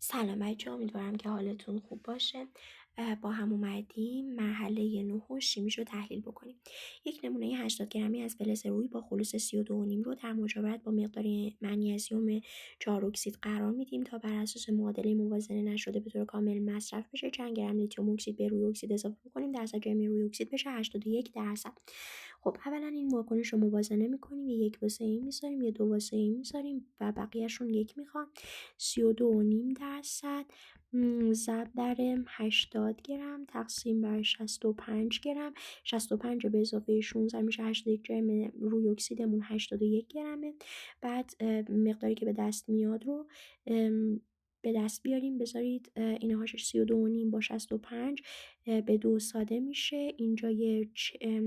سلام بچه، امیدوارم که حالتون خوب باشه. با هم اومدیم مرحله 9 و شیمیش رو تحلیل بکنیم. یک نمونه 80 گرمی از فلز روی با خلوص 32.5 رو در مجاورت با مقدار منیزیم 4 اکسید قرار میدیم تا بر اساس معادله موازنه نشده به طور کامل مصرف بشه. چند گرم لیتیوم اکسید به روی اکسید اضافه بکنیم، درصد جمعی روی اکسید بشه 81%. خب اولا این واکنش رو موازنه میکنیم، یه 1/این میذاریم، یه 2/این میذاریم و بقیهشون 1 میخوام. 32.5% ضرب در 80 گرم تقسیم بر 65 گرم. 65 به اضافه 16 میشه 81 گرم، روی اکسیدمون 81 گرمه. بعد مقداری که به دست میاد رو به دست بیاریم، بذارید اینهاش 32.5 با 65 به 2 ساده میشه. اینجا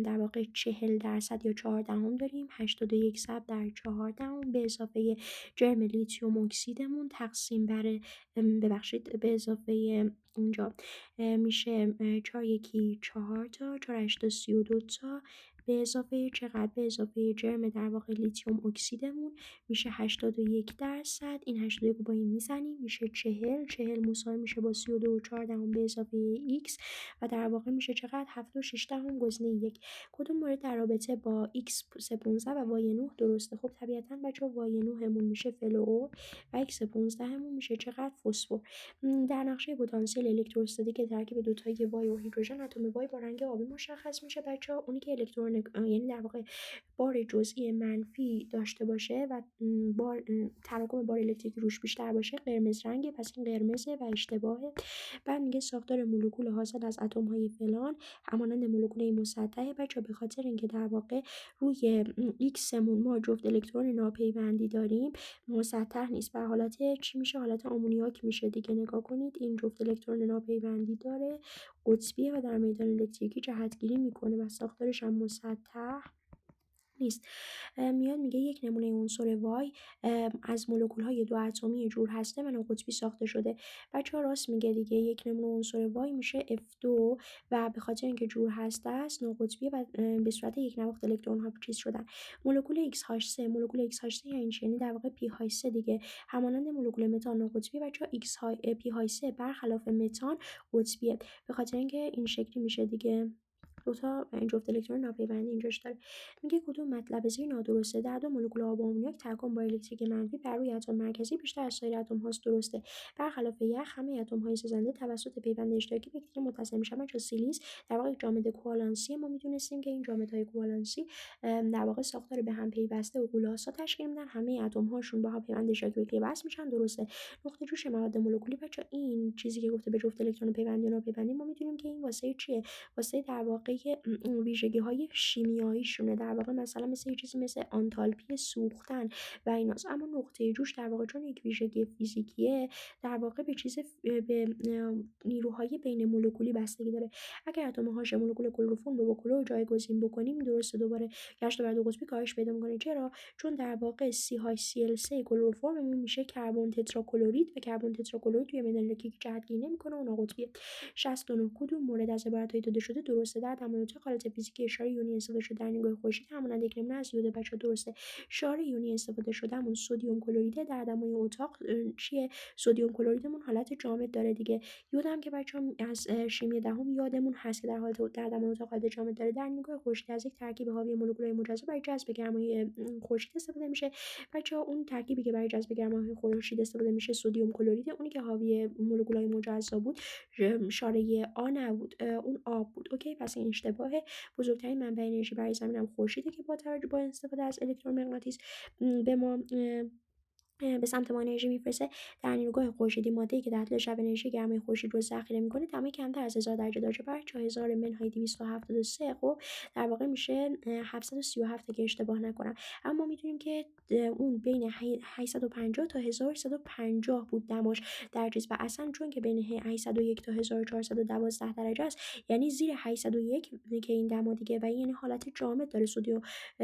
در واقع 40% یا 14 داریم. 81 ضرب در 14 به اضافه جرم لیتیوم اکسیدمون تقسیم بر به اضافه اینجا میشه 4 1 4 تا 4 8 32 تا به اضافه چقدر؟ به اضافه جرم در واقع لیتیوم اکسیدمون میشه 81%. این 81 رو با این میزنیم میشه 40 مساوی میشه با 32.4 به اضافه x و در واقع میشه چقدر؟ 7.6 گزینه 1. کدوم مورد در رابطه با x 15 و y 9 درسته؟ خب طبیعتا بچه y 9 همون میشه فلور و x 15 همون میشه چقدر؟ فسفر. در نقشه پتانسیل الکتروستاتیک ترکیب دوتایی وای و هیدروژن، اتم وای با رنگ آبی مشخص میشه بچه‌ها. اونی که الکترون یعنی در واقع بار جزئی منفی داشته باشه و تراکم بار الکتریکی روش بیشتر باشه قرمز رنگه، پس این قرمزه و اشتباهه. بعد میگه ساختار مولکول حاصل از اتم های فلان همانند مولکول مسطحه بچه‌ها، به خاطر اینکه در واقع روی ایکسمون ما جفت الکترون ناپیوندی داریم، مسطح نیست و حالت چی میشه؟ حالت آمونیاک میشه دیگه. نگاه کنید این جفت الکترون ناپیوندی داره، قطبیه و در میدان الکتریکی جهتگیری میکنه و ساختارش هم مسطح نیست. میاد میگه یک نمونه عنصر وای از مولکول‌های دو اتمی جور هسته و ناقطبی ساخته شده. بچه‌ها راست میگه دیگه، یک نمونه عنصر وای میشه F2 و به خاطر اینکه جور هسته است ناقطبی و به صورت یک نواخت الکترون ها چیز شدن. مولکول XH3 یعنی در واقع pH3 دیگه، همانند مولکول متان ناقطبی. بچه‌ها pH3 برخلاف متان قطبیه، به خاطر اینکه این شکلی میشه دیگه. دوتا جفت الکترون ناپیوندی اینجاش داره. میگه کدوم مطلب زیر نادرسته؟ در دو مولکول آب و آمونیاک تراکم با الکتریک منفی بر روی اتم مرکزی بیشتر از سایر اتم هاست. درسته. برخلاف یخ همه اتم های سوزنده توسط پیوند اشتراکی به یکدیگر متصل میشن. چون سیلیس در واقع جامد کوالانسی، ما میدونستیم که این جامدهای کوالانسی در واقع ساختار به هم پیوسته و قوله‌آسا تشکیل میدن، همه اتم هاشون با هم پیوند اشتراکی به وصل میشن. درسته. نقطه جوش مواد مولکولی بچا، این چیزی که گفته به جفت الکترون پیوندی و ناپیوندی، ما میدونیم که این واسه چیه؟ واسه در واقع ویژگی‌های شیمیاییشونه. در واقع مثلا مثل یه چیزی مثل آنتالپی سوختن و ایناست. اما نقطه جوش در واقع چون یک ویژگی فیزیکیه، در واقع به نیروهای بین مولکولی بستگی داره. اگر اتم‌هاش مولکول کلروفرم رو با کلور جایگزین بکنیم، درسته دوباره گشت بر دو قطبی کاهش پیدا می‌کنه. چرا؟ چون در واقع CH3 کلروفرممون میشه کربن تتراکلورید و کربن تتراکلورید توی میدان الکتریکی جهتگیری نمی‌کنه و ناقطبیه. 69 کدوم مورد از عبارت‌های داده شده درسته؟ در تمایز حالت فیزیکی اشاره یونی استفاده شده در نگاه خورشید همانند یک نمونه از یود بچه. درسته. شعار یونی استفاده شده همون سدیم کلریده در دمای اتاق چیه؟ سدیم کلریدمون حالت جامد داره دیگه. یود هم که بچه‌ها از شیمی دهم یادمون هست که در دمای اتاق حالت جامد داره. در نگاه خورشید از یک ترکیب حاوی مولکول‌های مجزا برای جذب گرمای خورشید استفاده میشه. بچه‌ها اون ترکیبی که برای جذب گرمای خورشید استفاده میشه سدیم کلریده، اونی که حاوی مولکول‌های مجزا بود شاره آ نبود، اون آب بود. اوکی، پس این اشتباهه. بزرگترین منبع انرژی برای زمین هم خورشیده که با توجه با استفاده از الکترومغناطیس به ما به سمت ما انرژی میفرسته. در نیروگاه خورشیدی ماده‌ای که در طول شب انرژی گرمای خورشید رو ذخیره میکنه دمای کمتر از 1000 درجه داره. بر 4000 منهای 273 خب در واقع میشه 737 که اشتباه نکنم. اما میدونیم که اون بین 850 تا 1150 بود دماش در چیز، و اصلا چون که بین 801 تا 1412 درجه است، یعنی زیر 801 که این دما دیگه، و این یعنی حالت جامد داره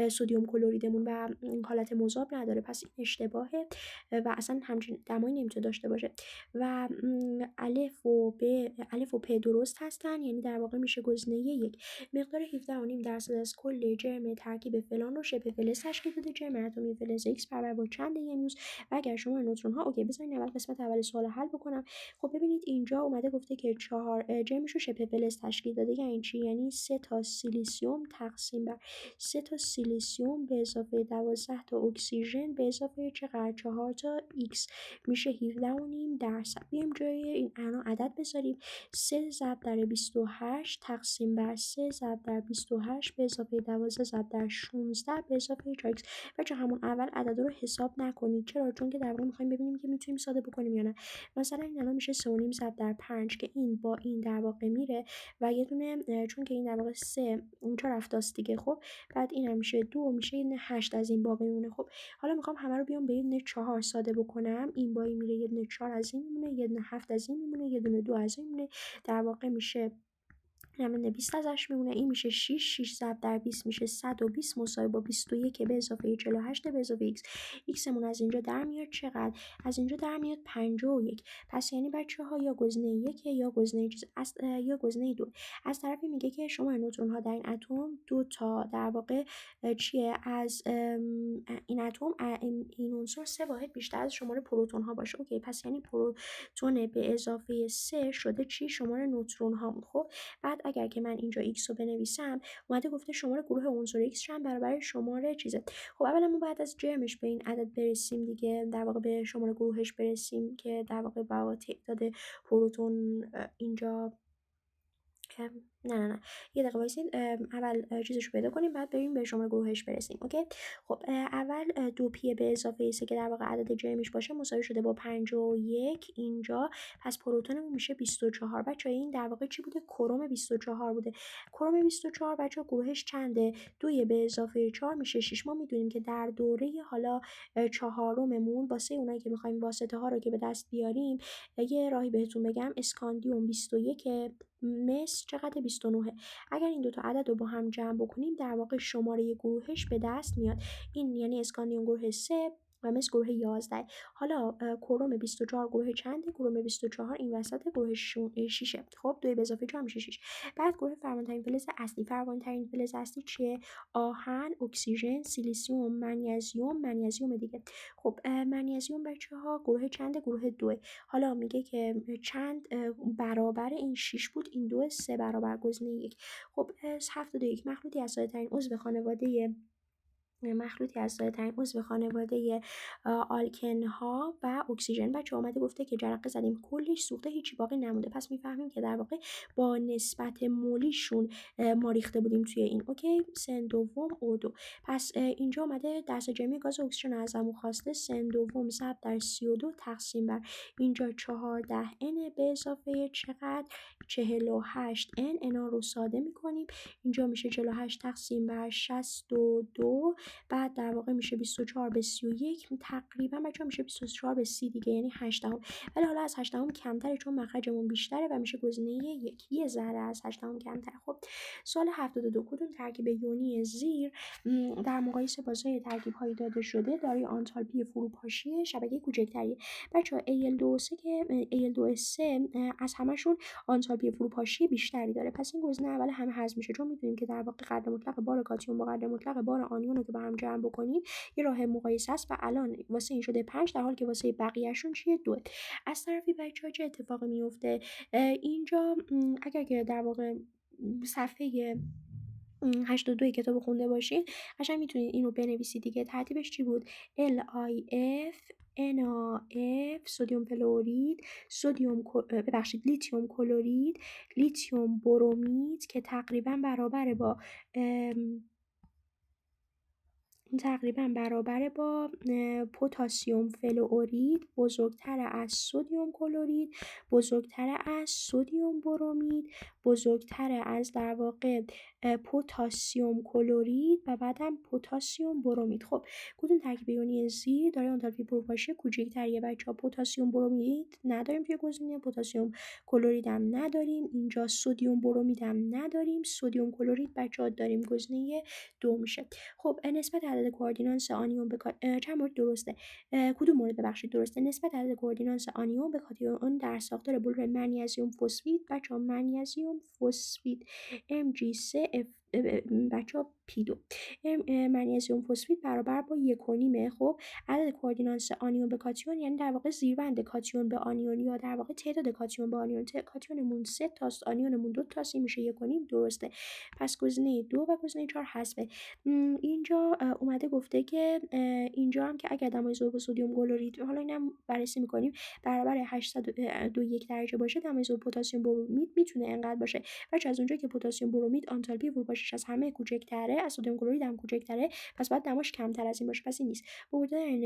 سدیم کلریدمون و حالت مذاب نداره. پس این اشتباهه. و اصلا همچین دمایی نمیتونه داشته باشه. و الف و پ درست هستن، یعنی در واقع میشه گزینه 1. مقدار 17.5% از کل جرم ترکیب فلان رو شبه فلز تشکیل داده. جرم اتمی فلز X برابر با چند میوز و اگر شمار نوترون ها. اوکی، بذارین اول قسمت اول سوال حل بکنم. خب ببینید اینجا اومده گفته که 4 جرمش رو شبه فلز تشکیل داده. یعنی چی؟ یعنی 3 تا سیلیسیوم تقسیم بر 3 تا سیلیسیوم به اضافه 12 تا اکسیژن به اضافه چقدر 4 تا X میشه 17.5%. بیایم جای این الان عدد بذاریم. 3 ضرب در 28 تقسیم بر 3 ضرب در 28 به اضافه 12 ضرب در 16 به اضافه 4x. بچه همون اول عدد رو حساب نکنید. چرا؟ چون که در واقع می‌خوایم ببینیم که میتونیم ساده بکنیم یا نه. مثلا این الان میشه 3.5 ضرب در 5 که این با این در واقع میره و یه دونه چون که این در واقع 3 اونجا رفتاست دیگه. خب بعد این هم میشه 2 میشه یه دونه 8 از این باقی میمونه. خب حالا میخوام همه رو بیام به یه دونه 4 ساده بکنم. این با این میره یه دونه 4 از این میمونه، یه دونه 7 از این میمونه، یه دونه 2 از این میمونه. در واقع میشه همین 20 ازش میمونه. این میشه 6 ضرب در 20 میشه 120 مساوی با 21 به اضافه 48 به اضافه x مون از اینجا در میاد چقدر؟ از اینجا در میاد 51. پس یعنی بچه‌ها یا گزینه 1 یا گزینه یا گزینه 2. از طرفی میگه که شمار نوترون ها در این اتم 2 تا در واقع چیه از این اتم این عنصر 3 واحد بیشتر از شمار پروتون ها باشه. اوکی، پس یعنی پروتون به اضافه 3 شده چی؟ شمار نوترون ها. خب بعد اگر که من اینجا x رو بنویسم، اومده گفته شمار گروه عنصر x چند برابر شمار چیزه. خب اولا ما بعد از جرمش به این عدد برسیم دیگه، در واقع به شمار گروهش برسیم که در واقع با تعداد پروتون اینجا نه یه دقیقه وایسین. اول چیزشو پیدا کنیم بعد بریم به شمار گروهش برسیم. اوکی. خب اول 2 پی به اضافه 3 که در واقع عدد جرمش باشه مساوی شده با 51 اینجا. پس پروتونمون میشه 24. بچه‌ها این در واقع چی بوده؟ کروم 24 بوده. کروم 24 بچه‌ها گروهش چنده؟ 2 به اضافه 4 میشه 6. ما میدونیم که در دوره حالا چهارممون واسه اونایی که می‌خوایم واسطه ها رو که به دست بیاریم، یه راهی بهتون بگم. اسکاندیوم 21 مس چقدر 29. اگر این دوتا عدد رو با هم جمع بکنیم در واقع شماره گروهش به دست میاد. این یعنی اسکاندیوم گروه 3 و مس گروه 11. حالا کروم 24 گروه چنده؟ کروم 24 این وسط گروه 6. خب 2 به اضافه 4 میشه 6. بعد گروه فروان‌ترین فلز اصلی. فروان‌ترین فلز اصلی چیه؟ آهن، اکسیژن، سیلیسیوم، منیزیم دیگه. خب منیزیم بچه‌ها گروه چنده؟ گروه 2. حالا میگه که چند برابر این 6 بود، این 2 3 برابر گزینه 1. خب 71 مخلوطی از ساده‌ترین عضو خانواده آلکن ها و اکسیژن. بچه اومده گفته که جرقه زدیم کلش سوخته هیچی باقی نمونده. پس میفهمیم که در واقع با نسبت مولیشون ما ریخته بودیم توی این. اوکی، سن دوم O2. پس اینجا اومده درصد جمعی گاز اکسیژن ازمون خواسته. سن دوم ضرب در 32 تقسیم بر اینجا 14 n به اضافه چقدر 48 n. اینا رو ساده میکنیم. اینجا میشه 48 تقسیم بر 62. بعد در واقع میشه 24 به 31 تقریبا بچه‌ها میشه 24 به 30 دیگه، یعنی 8 دهم. ولی حالا از 8 دهم کمتره چون مخرجمون بیشتره و میشه گزینه 1. یه ذره از 8 دهم کمتر. خب سوال 72 کدوم ترکیب یونی زیر در مقایسه با سایر ترکیب‌های داده شده دارای آنتالپی فروپاشی شبکه کوچکتری؟ بچه‌ها Al2O3 که Al2S از همشون آنتالپی فروپاشی بیشتری داره. پس این گزینه اول همه حذف میشه چون میدونیم که در واقع قدر مطلق بار کاتیون با قدر مطلق بار آنیون رو که با هم جمع بکنیم یه راه مقایسه است و الان واسه این شده 5 در حالی که واسه بقیه‌شون چیه 2. از طرفی بچه‌ها چه اتفاقی میفته اینجا؟ اگر که در واقع صفحه 82 کتاب خونده باشین قشنگ میتونید اینو بنویسید دیگه. ترتیبش چی بود؟ LiF NaF سدیم فلورید لیتیوم کلورید لیتیوم برومید که تقریبا برابر با پتاسیم فلورید بزرگتر از سدیم کلورید بزرگتر از سدیم برومید بزرگتر از در واقع پتاسیم کلورید و بعدم پتاسیم برومید. خب کدوم ترکیب یونی زیر داره آنتالپی فروپاشی کوچکتریه؟ بچه‌ها پتاسیم برومید نداریم توی گزینه، پتاسیم کلورید هم نداریم، اینجا سدیم برومید هم نداریم، سدیم کلورید بچه‌ها داریم. گزینه 2 میشه. خب نسبت عدد عدد کوآردینانس آنیون به چند مورد درسته. کدوم مورد ببخشید درسته؟ نسبت عدد کوآردینانس آنیون به کاتیون در ساختار بلور منیزیم فسفید. بچه‌ها منیزیم فسفید Mg3 بچه‌ها P2 منیزیم فسفید برابر با 1.5. خب عدد کوآردینانس آنیون به کاتیون یعنی در واقع زیربند کاتیون به آنیون یا در واقع تعداد کاتیون به آنیون. کاتیونمون 3 تاست، آنیونمون 2 تاست، این میشه 1.5 درسته. پس گزینه 2 و گزینه 4 حذفه. اینجا اومده گفته که اینجا هم که اگر دمای ذوب سدیم کلرید، حالا اینم بررسی می‌کنیم، برابر 801 درجه باشه، دمای ذوب پتاسیم برومید میتونه اینقدر باشه. بچه از اونجایی که پتاسیم برومید آنتالپی فروپاشیش از همه کوچکتره، از سدیم کلرید هم کوچکتره، پس باید دماش کمتر از این باشه. پس این نیست. بردن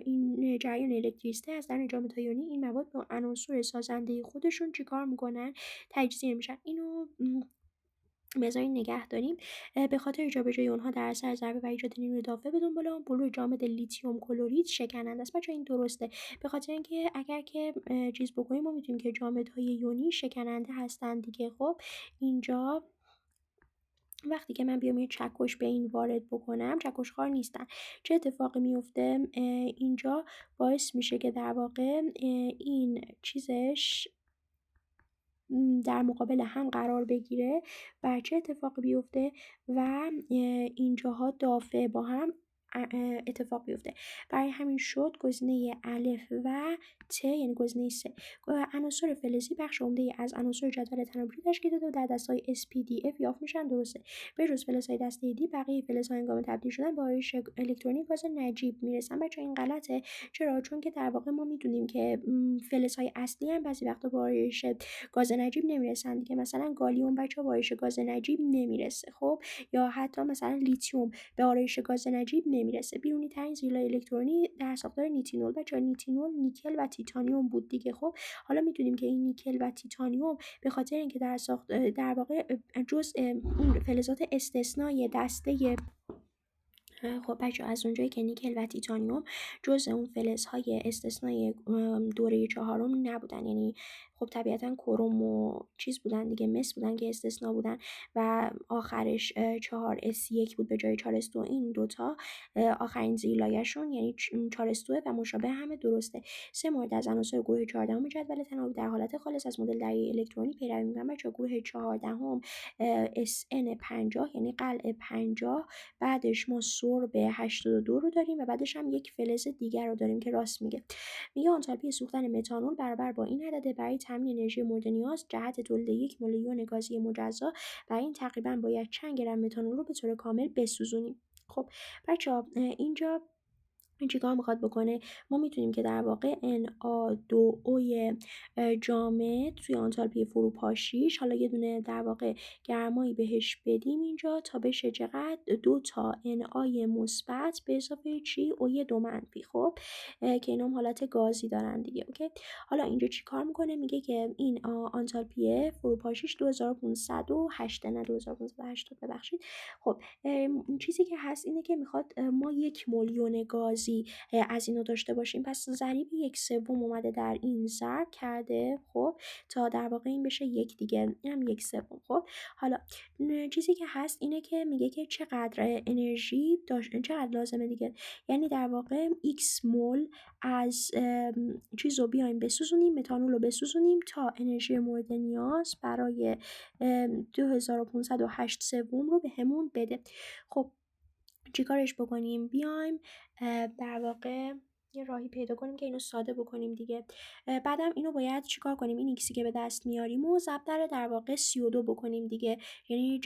این جریان الکتریسته از درون جام تایونی، این مواد با عناصر سازنده خودشون چیکار میکنن؟ تجزیه میشن. اینو بذارین نگه داریم. به خاطر جابجایی اونها در اثر ضربه و ایجاد نیروی اضافه به دنبال آن بلور جامد لیتیوم کلرید شکننده است. بچه‌ها این درسته، به خاطر اینکه اگر که چیز بکنیم ما میتونیم که جامدهای یونی شکننده هستن دیگه. خب اینجا وقتی که من بیام یه چکش به این وارد بکنم، چکش خار نیستن، چه اتفاقی میفته؟ اینجا باعث میشه که در واقع این چیزش در مقابل هم قرار بگیره و چه اتفاقی بیفته و اینجاها دافع با هم اتفاق بیفته. برای همین شد گزینه الف و ت، یعنی گزینه 3. عناصر فلزی بخش عمده از عناصر جدول تناوری تشکیل داده و در دسته‌های SPDF یافت میشن. درسته. به جز فلزهای دسته دی بقیه فلزها هنگام تبدیل شدن به آرایش الکترونی گاز نجیب میرسن. بچه‌ها این غلطه. چرا؟ چون که در واقع ما میدونیم که فلزهای اصلی هم بعضی وقتا به آرایش گاز نجیب نمیرسن دیگه. مثلا گالیوم بچه‌ها به آرایش گاز نجیب نمیرسه. خب یا حتی مثلا لیتیوم به آرایش گاز نجیب نمیرسه. بیرونی ترین زیرلای الکترونی در ساختار نیتینول، بچه‌ها نیتینول نیکل و تیتانیوم بود دیگه. خب حالا میدونیم که این نیکل و تیتانیوم به خاطر اینکه در واقع جزء اون فلزات استثنایی دسته، خب بچه‌ها از اونجایی که نیکل و تیتانیوم جزء اون فلزهای استثنایی دوره 4 نبودن، یعنی خب طبیعتا کروم و چیز بودن دیگه، مس بودن که استثنا بودن و آخرش 4s1 بود به جای 4s2. این دوتا آخرین زیرلایه‌شون یعنی 4s2 و مشابه همه درسته. 3 مورد از عناصر گروه 14 جدول تناوبی در حالت خالص از مدل دریای الکترونی پیروی می‌کنن. بچه‌ها گروه 14 SN50 یعنی قلع 50، بعدش ما سرب 82 رو داریم و بعدش هم یک فلز دیگر رو داریم که راست میگه. آنتالپی سوختن متانول برابر با این عدده. برای تامین انرژی مورد نیاز جهت تولید 1 مول یون گازی مجزا، برای این تقریبا باید چند گرم متانول رو به طور کامل بسوزونیم. خب بچه‌ها اینجا این چیکار میخواد بکنه؟ ما میتونیم که در واقع Na2O جامد توی آنتالپی فروپاشیش حالا یه دونه در واقع گرمایی بهش بدیم اینجا تا بشه چقدر؟ 2 تا Na مثبت به اضافه چی؟ O 2 منفی. خب که اینا هم حالت گازی دارن دیگه. اوکی. حالا اینجا چی کار میکنه؟ میگه که این آنتالپی فروپاشیش 2508 نه 2580 ببخشید. خب چیزی که هست اینه که میخواد ما 1 میلیون گازی از اینو داشته باشیم. پس ضریب 1/3 اومده در این ضرب کرده. خب تا در واقع این بشه یک دیگه، اینم 1/3. خب حالا چیزی که هست اینه که میگه که چقدر انرژی چقدر لازمه دیگه، یعنی در واقع x مول از چیزو بیایم بسوزونیم، متانول رو بسوزونیم تا انرژی مورد نیاز برای 2508 سوم رو به همون بده. خب چیکارش بکنیم؟ بیایم در واقع یه راهی پیدا کنیم که اینو ساده بکنیم دیگه. بعدم اینو باید چیکار کنیم؟ این ایکسی که به دست میاریم و ضرب در واقع 32 بکنیم دیگه، یعنی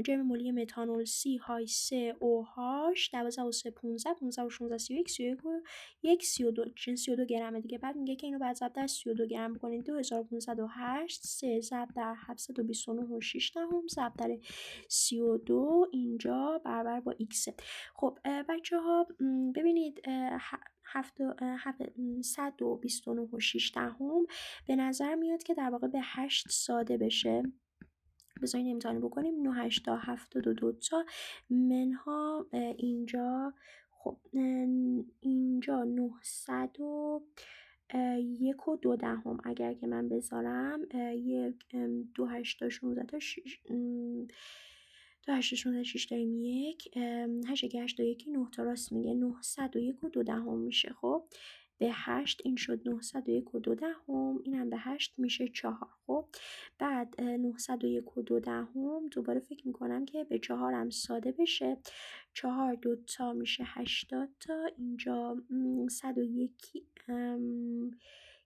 جرم مولی متانول CH3OH 12 و 3 15 15 و 16 31 31 و 1 32 گرمه دیگه. بعد میگه که اینو بعد ضرب در 32 گرم بکنید. 2508 3 ضرب در 729 و 6 دهم ضرب در 32 اینجا برابر با x. خب بچه‌ها ببینید 129 و 6 دهم به نظر میاد که در واقع به 8 ساده بشه. بذارین امتحان بکنیم. 9 8 تا 72 تا منها اینجا. خب اینجا 901 و 2 دهم اگر که من بذارم 1 2 8 تا 16 تا تو 8 16 6 داریم 1 8 1 8 1 9 تا راست میگه 901 و 2 دهم میشه. خب به 8 این شد 901 و 2 دهم، اینم به 8 میشه 4. خب بعد 901 و 2 دهم دوباره فکر میکنم که به 4 هم ساده بشه. 4 2 تا میشه 80 تا، اینجا 101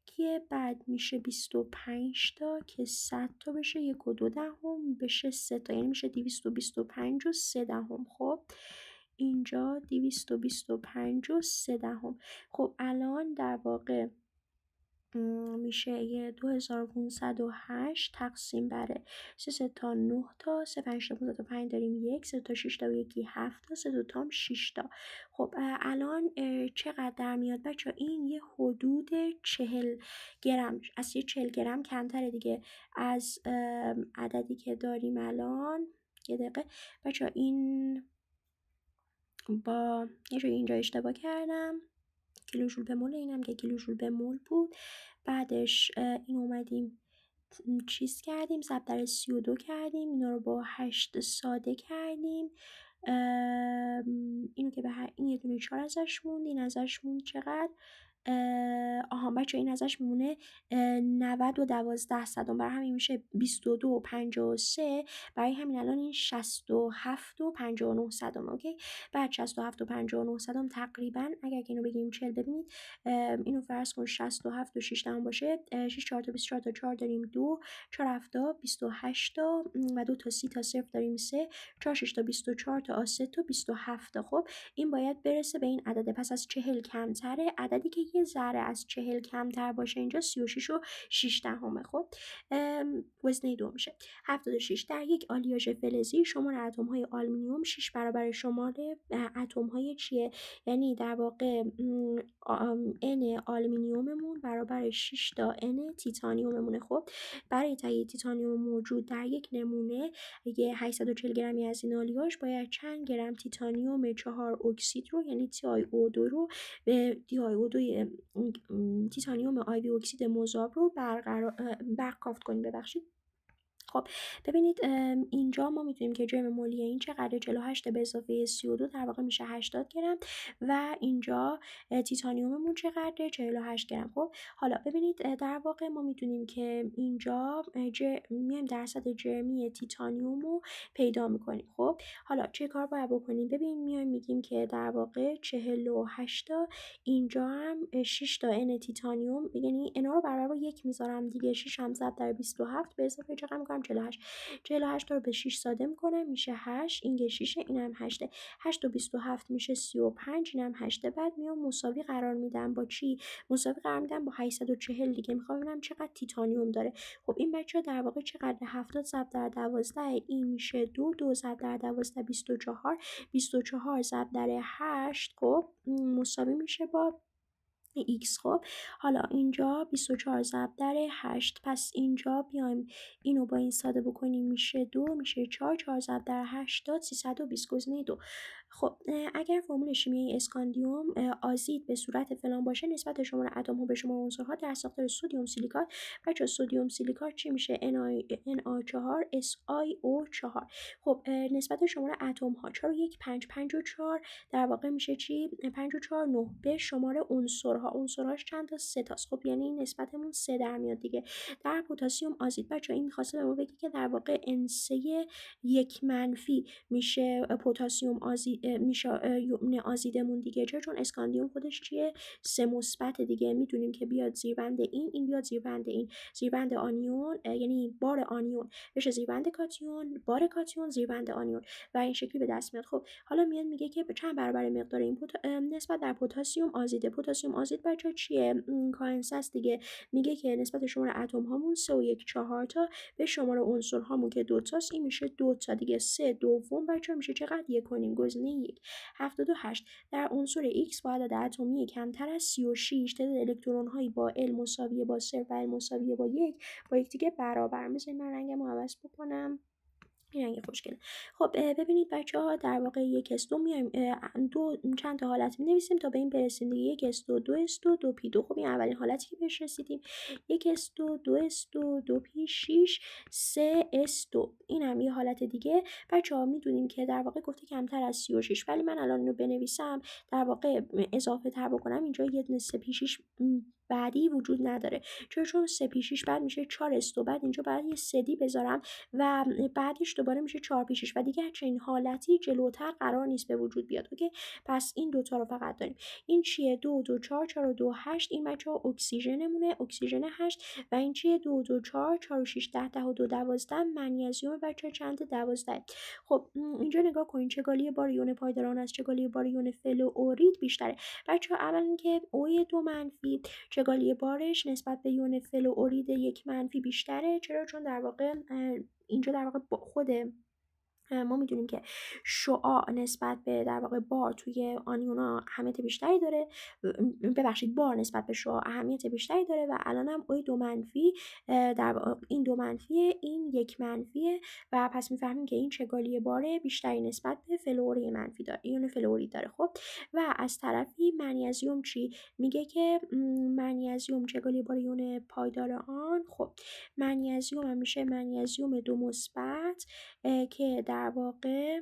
کیه، بعد میشه 25 تا که 100 تا بشه 1 و 2 دهم بشه 3 تا، یعنی میشه 225 و 3 دهم. خب اینجا 225 و 3 دهم. خب الان در واقع میشه 2508 تقسیم بر 3 تا 9 تا 3 5 تا 5 تا 5 داریم 1 3 تا 6 تا 1 7 تا 3 2 تا 6 تا. خب الان چقدر در میاد بچه؟ این یه حدود 40 گرم، از 40 گرم کمتره دیگه از عددی که داریم الان. یه دقیقه بچه، این با یه جایی اینجا اشتباه کردم، کیلوژول به مول، اینم که کیلوژول به مول بود. بعدش این اومدیم چیز کردیم، ضرب در 32 کردیم، اینا رو با 8 ساده کردیم. اینو که به این یه دونه 4 ازش موند، این ازش موند چقدر؟ بچه این ازش میمونه 90 و 12 صدم، برای همین میشه 22 و 53. برای همین الان این 67 و 59 صدم. اوکی، بعد 67 و 59 صدم تقریبا اگر که اینو بگیم 40، ببینید اینو فرض کن 67 و 6 دهم باشه، 6 4 تا 24 تا 4 داریم 2 4 7 تا 28 تا و 2 تا 30 تا 0 داریم 3 4 6 تا 24 تا 3 تا 27 تا. خب این باید برسه به این عدده، پس از 40 کمتره. عددی که یه ذره از 40 کمتر باشه اینجا 36 و 6 دهمه. خب وزنه 2 میشه 76. در یک آلیاژ فلزی شمار اتم های آلومینیوم 6 برابر شمار اتم های چیه؟ یعنی در واقع N آلومینیوممون برابر 6 تا N تیتانیوممونه. خب برای تهیه تیتانیوم موجود در یک نمونه یه 840 گرمی از این آلیاژ باید چند گرم تیتانیوم 4 اکسید رو، یعنی TiO2 رو، به TiO2 تیتانیوم آیوی اکسید مذاب رو برکافت کنیم. ببخشید. خب ببینید اینجا ما میتونیم که جرم مولی این چقدر؟ 48 به اضافه 32 در واقع میشه 80 گرم و اینجا تیتانیوممون چقدره؟ 48 گرم. خب حالا ببینید در واقع ما میتونیم که اینجا میایم درصد جرمی تیتانیوم رو پیدا میکنیم. خب حالا چه کار باید بکنیم؟ ببین میایم میگیم که در واقع 48 تا، اینجا هم 6 تا N تیتانیوم، یعنی اینا رو برابر با 1 میذارم دیگه، 6 هم ضرب در 27 به اضافه چقدر میکنم؟ 48. 48 رو به 6 ساده میکنم میشه 8، این 6 اینم 8. 8 و 27 میشه 35، اینم 8. بعد میام مساوی قرار میدم با چی؟ مساوی قرار میدم با 840 دیگه. میخوام ببینم چقدر تیتانیوم داره. خب این بچه‌ها در واقع چقدر؟ 70 ضرب در 12 این میشه 2 2 ضرب در 12 24 24 ضرب در 8 خب مساوی میشه با x. خب حالا اینجا 24 ضرب در 8، پس اینجا بیایم اینو با این ساده بکنیم میشه 2 میشه 4 4 ضرب در 80 320 گزینه 2. خب اگر فرمول شیمیایی اسکاندیوم آزید به صورت فلان باشه، نسبت شمار اتم ها به شمار عنصرها در ساختار سدیم سیلیکات، بچه سدیم سیلیکات چی میشه؟ Na4 SiO4. خب نسبت شمار اتم ها 4 و 1 5 5 و 4 در واقع میشه چی؟ 5 و 4 9 به شمار عنصرها. عنصرهاش چند تا؟ 3 تاست. خب یعنی این نسبتمون 3 در میاد دیگه. در پتاسیم آزید بچه این می‌خواسته به ما بگه که در واقع N3 1 منفی میشه پتاسیم آزید، میشه آزیدمون دیگه. چون اسکاندیوم خودش چیه؟ 3 مثبت دیگه. میدونیم که بیاد زیربند این بیاد زیربند این، زیربند آنیون یعنی بار آنیون بشه زیربند کاتیون، بار کاتیون زیربند آنیون و این شکلی به دست میاد. خب حالا میاد میگه که چند برابر مقدار این نسبت در پتاسیم آزیده. پتاسیم آزید بچه چیه؟ کاهنساست دیگه. میگه که نسبت شمار اتم هامون 3 و 1 4 تا به شمار عنصر هامون که 2 تاست، این میشه 2 تا دیگه. 3 دوم بچه میشه چقدر؟ 1 کنیم گزینه 1. 78 در عنصر X با عدد اتمی کمتر از 36 تعداد الکترون هایی با L مساوی با 0 و L مساوی با 1 با یکدیگه برابر. مثلا من رنگمو عوض بکنم این رنگ خوشگله. خب ببینید بچه‌ها، در واقع 1S2 میایم دو چند تا حالت می‌نویسیم تا به این برسیم دیگه. 1S2 2S2 2P2. خب این اولین حالتی که بهش رسیدیم. 1S2 2S2 2P 6 3S2. اینم یه حالت دیگه. بچه‌ها میدونیم که در واقع گفته کمتر از 36، ولی من الان اینو بنویسم در واقع اضافه تر بکنم اینجا یه دونه 3P6 بعدی وجود نداره. چون 3P6 بعد میشه 4S2، بعد اینجا باید یه 3D بذارم و بعدش دوباره میشه 4P6 و دیگه چنین حالتی جلوتر قرار نیست به وجود بیاد. اوکی، پس این دوتا رو فقط داریم. این چیه؟ 2 2 4 4 2 8. این بچه‌ها اکسیژنمونه، اکسیژن 8. و این چیه؟ 2 2 4 4 و 6 10 10 و 2 12. منیزیم بچه‌ها چند؟ 12. خب اینجا نگاه کنین چگالی بار یون پایداران از چگالی بار یون فلورید بیشتره. بچه‌ها اول اینکه اوی 2 منفی چگالی بارش نسبت به یون فلورید 1 منفی بیشتره. چرا؟ چون در واقع اینجا در واقع خود ما میدونیم که شعاع نسبت به در واقع بار توی آنیونا اهمیت بیشتری داره. ببخشید، بار نسبت به شعاع اهمیت بیشتری داره و الان هم اوی 2 منفی در واقع این 2 منفیه، این 1 منفیه و پس میفهمیم که این چگالی بار بیشتری نسبت به فلوری منفی داره، ایون فلوری داره. خب و از طرفی منیزیم چی میگه که منیزیم چگالی بار یون پایدار آن. خب منیزیم هم میشه منیزیم 2 مثبت که در واقع